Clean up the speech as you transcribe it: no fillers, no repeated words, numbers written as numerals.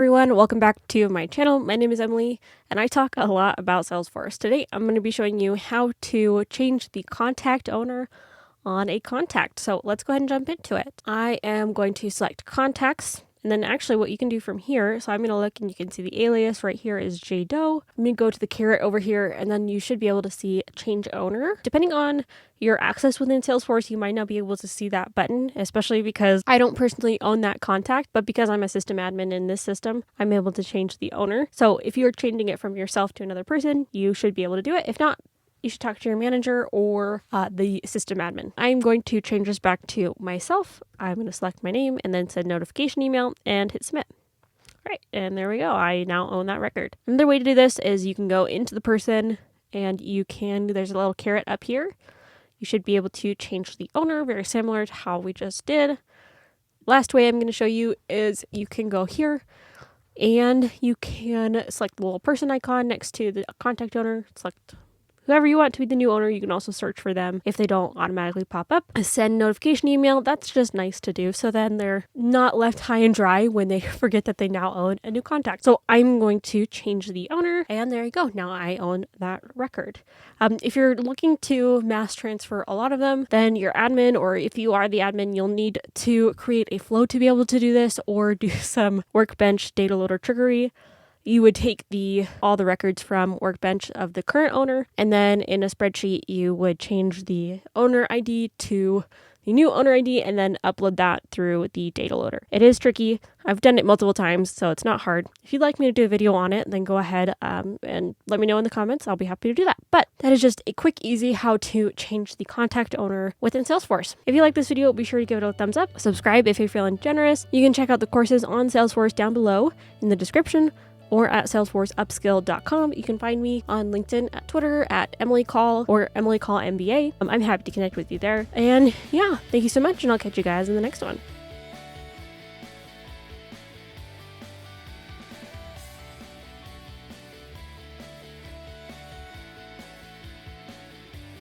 Everyone, welcome back to my channel. My name is Emily and I talk a lot about Salesforce. Today I'm going to be showing you how to change the contact owner on a contact. So let's go ahead and jump into it. I am going to select contacts, and then actually what you can do from here, so I'm going to look and you can see the alias right here is JDoe. I'm going to go to the caret over here and then you should be able to see change owner. Depending on your access within Salesforce, you might not be able to see that button, especially because I don't personally own that contact, but because I'm a system admin in this system, I'm able to change the owner. So if you're changing it from yourself to another person, you should be able to do it. If not, you should talk to your manager or the system admin. I'm going to change this back to myself. I'm going to select my name and then send notification email and hit submit. All right, and there we go. I now own that record. Another way to do this is you can go into the person and there's a little caret up here. You should be able to change the owner, very similar to how we just did. Last way I'm going to show you is you can go here and you can select the little person icon next to the contact owner, select whoever you want to be the new owner. You can also search for them if they don't automatically pop up. A send notification email, that's just nice to do. So then they're not left high and dry when they forget that they now own a new contact. So I'm going to change the owner and there you go. Now I own that record. If you're looking to mass transfer a lot of them, then your admin, or if you are the admin, you'll need to create a flow to be able to do this or do some Workbench data loader trickery. You would take all the records from Workbench of the current owner, and then in a spreadsheet, you would change the owner ID to the new owner ID and then upload that through the data loader. It is tricky. I've done it multiple times, so it's not hard. If you'd like me to do a video on it, then go ahead and let me know in the comments. I'll be happy to do that. But that is just a quick, easy how to change the contact owner within Salesforce. If you like this video, be sure to give it a thumbs up. Subscribe if you're feeling generous. You can check out the courses on Salesforce down below in the description, or at salesforceupskill.com. You can find me on LinkedIn, at Twitter, at EmilyCall or EmilyCallMBA. I'm happy to connect with you there. And yeah, thank you so much, and I'll catch you guys in the next one.